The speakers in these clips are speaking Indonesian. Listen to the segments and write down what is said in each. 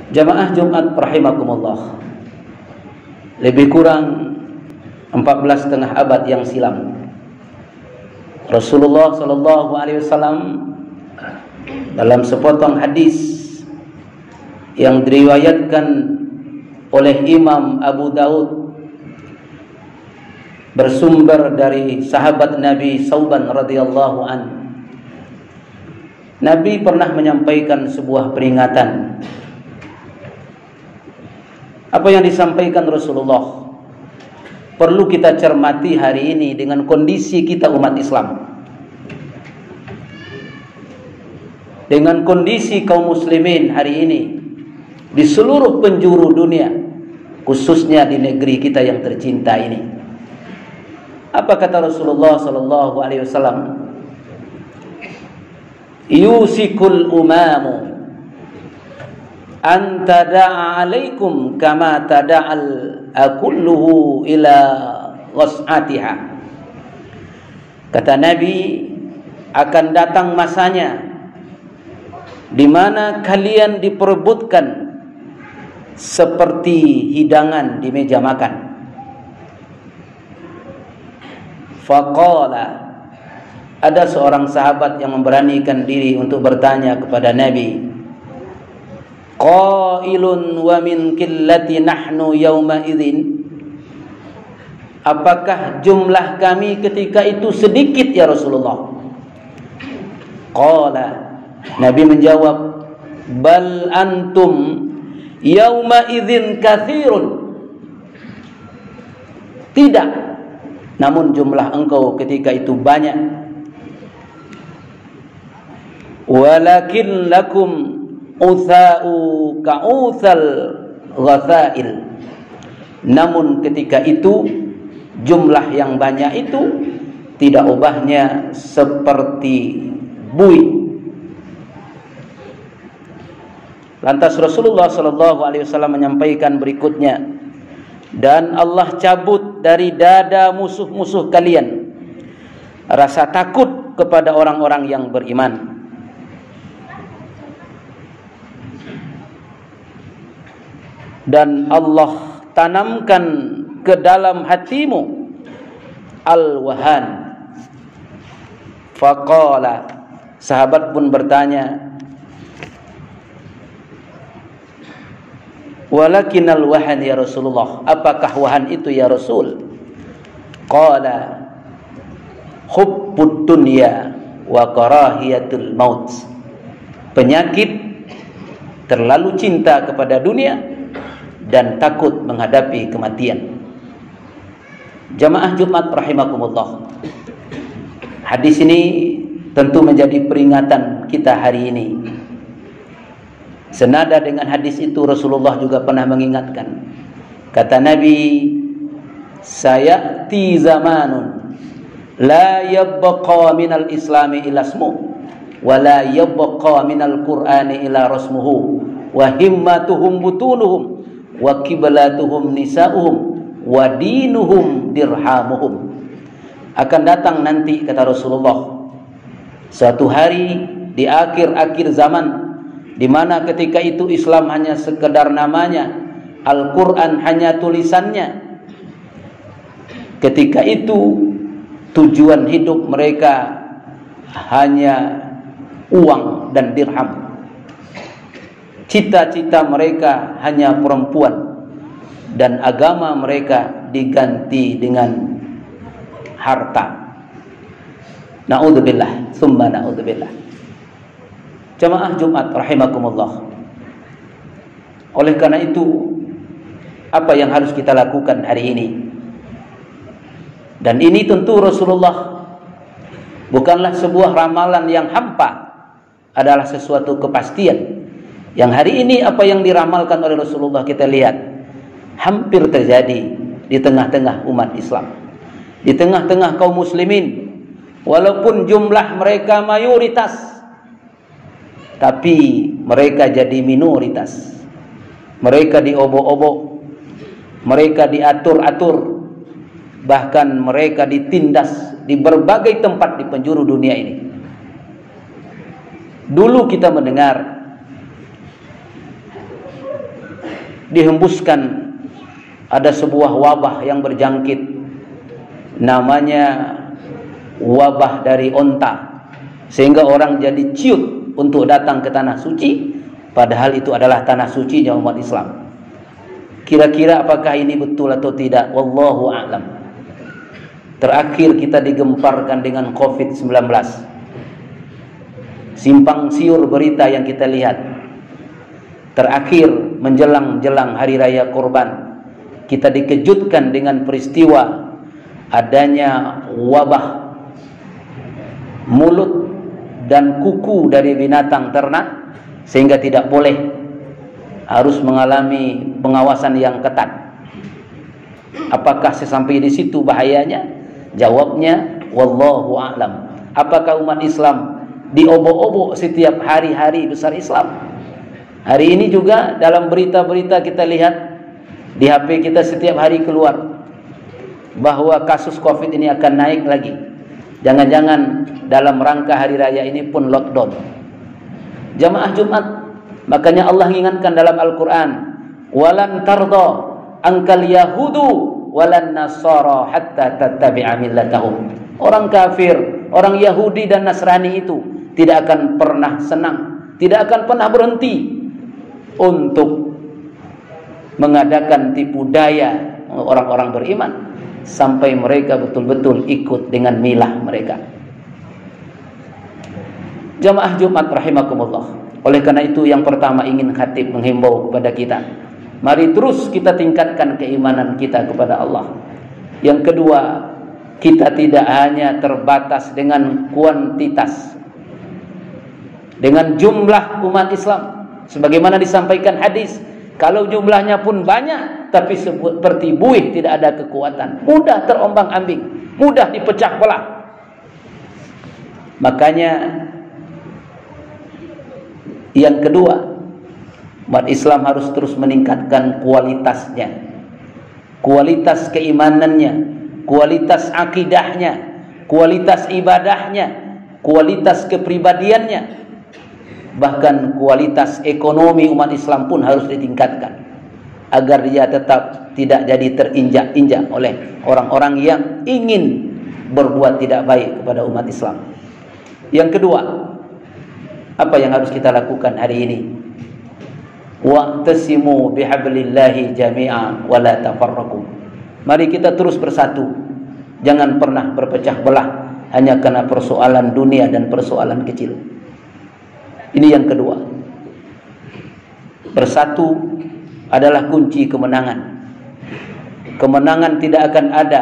Jamaah Jumat rahimakumullah, lebih kurang 14,5 abad yang silam, Rasulullah sallallahu alaihi wasallam dalam sepotong hadis yang diriwayatkan oleh Imam Abu Daud bersumber dari sahabat Nabi Sauban radhiyallahu an, Nabi pernah menyampaikan sebuah peringatan. Apa yang disampaikan Rasulullah perlu kita cermati hari ini dengan kondisi kita umat Islam, dengan kondisi kaum muslimin hari ini di seluruh penjuru dunia, khususnya di negeri kita yang tercinta ini. Apa kata Rasulullah sallallahu alaihi wasallam? Yusikul umamu an tada'a alaikum kama tada'al akulluhu ila was'atiha. Kata Nabi, akan datang masanya di mana kalian diperebutkan seperti hidangan di meja makan. Faqala, ada seorang sahabat yang memberanikan diri untuk bertanya kepada Nabi, qailun wa min qillati nahnu yawma idzin, apakah jumlah kami ketika itu sedikit ya Rasulullah? Qala, Nabi menjawab, bal antum yawma idzin katsirun, tidak, namun jumlah engkau ketika itu banyak. Walakin lakum utha'u ka'uthal ghathail, namun ketika itu jumlah yang banyak itu tidak ubahnya seperti buih. Lantas Rasulullah sallallahu alaihi wasallam menyampaikan berikutnya, dan Allah cabut dari dada musuh-musuh kalian rasa takut kepada orang-orang yang beriman. Dan Allah tanamkan ke dalam hatimu al-wahan. Faqala, sahabat pun bertanya, walakin al-wahan ya Rasulullah, apakah wahan itu ya Rasul? Qala hubbud dunya wa karahiyatul maut, penyakit terlalu cinta kepada dunia dan takut menghadapi kematian. Jamaah Jumat rahimakumullah, hadis ini tentu menjadi peringatan kita hari ini. Senada dengan hadis itu Rasulullah juga pernah mengingatkan. Kata Nabi, sayati zamanun la yabqa minal islami ila ismuh wa la yabqa minal qur'ani ila rasmuhu wa himmatuhum butunuhum wa kiblatuhum nisa'uhum wa dinuhum dirhamuhum. Akan datang nanti, kata Rasulullah, suatu hari di akhir-akhir zaman, di mana ketika itu Islam hanya sekedar namanya, Al-Quran hanya tulisannya. Ketika itu tujuan hidup mereka hanya uang dan dirham. Cita-cita mereka hanya perempuan, dan agama mereka diganti dengan harta. Na'udzubillah, summa na'udzubillah. Jamaah Jumat rahimakumullah, oleh karena itu, apa yang harus kita lakukan hari ini? Dan ini tentu Rasulullah bukanlah sebuah ramalan yang hampa, adalah sesuatu kepastian. Yang hari ini apa yang diramalkan oleh Rasulullah kita lihat hampir terjadi di tengah-tengah umat Islam, di tengah-tengah kaum muslimin. Walaupun jumlah mereka mayoritas, tapi mereka jadi minoritas. Mereka diobok-obok, mereka diatur-atur, bahkan mereka ditindas di berbagai tempat di penjuru dunia ini. Dulu kita mendengar dihembuskan ada sebuah wabah yang berjangkit, namanya wabah dari onta, sehingga orang jadi ciut untuk datang ke tanah suci, padahal itu adalah tanah suci umat Islam. Kira-kira apakah ini betul atau tidak? Wallahu a'lam. Terakhir kita digemparkan dengan COVID-19. Simpang siur berita yang kita lihat. Terakhir menjelang hari raya Kurban, kita dikejutkan dengan peristiwa adanya wabah mulut dan kuku dari binatang ternak, sehingga tidak boleh, harus mengalami pengawasan yang ketat. Apakah sesampai di situ bahayanya? Jawabnya wallahu a'lam. Apakah umat Islam diobok-obok setiap hari-hari besar Islam? Hari ini juga dalam berita-berita kita lihat di HP kita setiap hari keluar bahwa kasus COVID ini akan naik lagi. Jangan-jangan dalam rangka hari raya ini pun lockdown. Jamaah Jumat, makanya Allah mengingatkan dalam Al-Quran, walan tarda angkal yahudu walan nasara hatta tattabi'a millatahum. Orang kafir, orang Yahudi dan Nasrani itu tidak akan pernah senang, tidak akan pernah berhenti untuk mengadakan tipu daya orang-orang beriman sampai mereka betul-betul ikut dengan milah mereka. Jamaah Jumat rahimakumullah. Oleh karena itu yang pertama ingin khatib menghimbau kepada kita, mari terus kita tingkatkan keimanan kita kepada Allah. Yang kedua, kita tidak hanya terbatas dengan kuantitas, dengan jumlah umat Islam. Sebagaimana disampaikan hadis, kalau jumlahnya pun banyak, tapi seperti buih tidak ada kekuatan, mudah terombang-ambing, mudah dipecah belah. Makanya yang kedua, umat Islam harus terus meningkatkan kualitasnya, kualitas keimanannya, kualitas akidahnya, kualitas ibadahnya, kualitas kepribadiannya. Bahkan kualitas ekonomi umat Islam pun harus ditingkatkan agar dia tetap tidak jadi terinjak-injak oleh orang-orang yang ingin berbuat tidak baik kepada umat Islam. Yang kedua, apa yang harus kita lakukan hari ini? Wa'tasimu bihablillahi jami'a wa la tafarraqu. Mari kita terus bersatu, jangan pernah berpecah belah hanya karena persoalan dunia dan persoalan kecil. Ini yang kedua. Bersatu adalah kunci kemenangan. Kemenangan tidak akan ada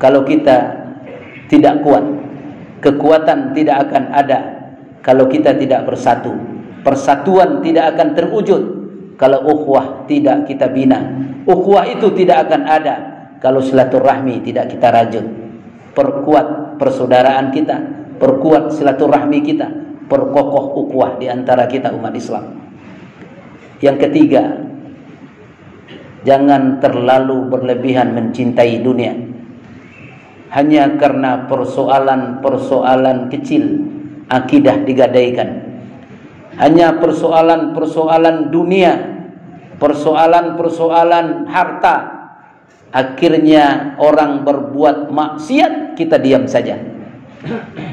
kalau kita tidak kuat. Kekuatan tidak akan ada kalau kita tidak bersatu. Persatuan tidak akan terwujud kalau ukhuwah tidak kita bina. Ukhuwah itu tidak akan ada kalau silaturahmi tidak kita rajut. Perkuat persaudaraan kita, perkuat silaturahmi kita, perkokoh ukhuwah di antara kita umat Islam. Yang ketiga, jangan terlalu berlebihan mencintai dunia. Hanya karena persoalan-persoalan kecil akidah digadaikan. Hanya persoalan-persoalan dunia, persoalan-persoalan harta, akhirnya orang berbuat maksiat, kita diam saja.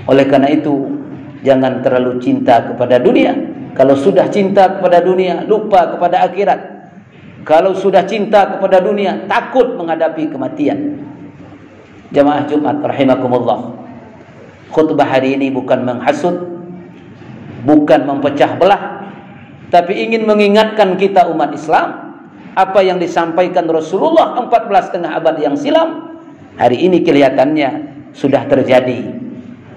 Oleh karena itu, jangan terlalu cinta kepada dunia. Kalau sudah cinta kepada dunia, lupa kepada akhirat. Kalau sudah cinta kepada dunia, takut menghadapi kematian. Jamaah Jumat rahimakumullah. Khutbah hari ini bukan menghasut, bukan mempecah belah, tapi ingin mengingatkan kita umat Islam apa yang disampaikan Rasulullah 14,5 abad yang silam. Hari ini kelihatannya sudah terjadi.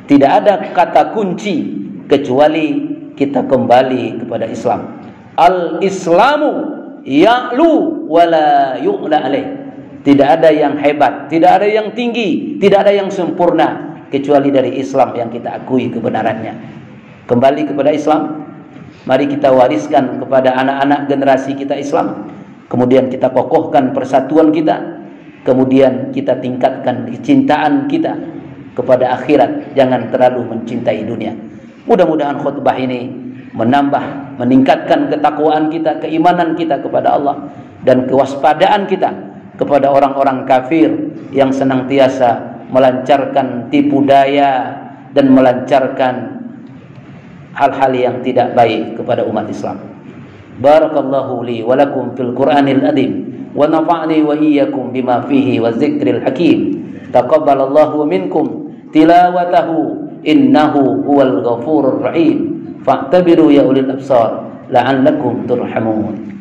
Tidak ada kata kunci kecuali kita kembali kepada Islam. Al-Islamu ya'lu wala yu'la alaih. Tidak ada yang hebat, tidak ada yang tinggi, tidak ada yang sempurna kecuali dari Islam yang kita akui kebenarannya. Kembali kepada Islam. Mari kita wariskan kepada anak-anak generasi kita Islam. Kemudian kita kokohkan persatuan kita. Kemudian kita tingkatkan kecintaan kita kepada akhirat. Jangan terlalu mencintai dunia. Mudah-mudahan khutbah ini menambah meningkatkan ketakwaan kita, keimanan kita kepada Allah, dan kewaspadaan kita kepada orang-orang kafir yang senantiasa melancarkan tipu daya dan melancarkan hal-hal yang tidak baik kepada umat Islam. Barakallahu li wa lakum fil Qur'anil azim wa nafa'ni wa iyyakum bima fihi wa dzikril hakim. Taqabbalallahu minkum tilawatahu innahu huwal ghafurur rahim. Fa'tabiru ya ulil absar la'allakum turhamun.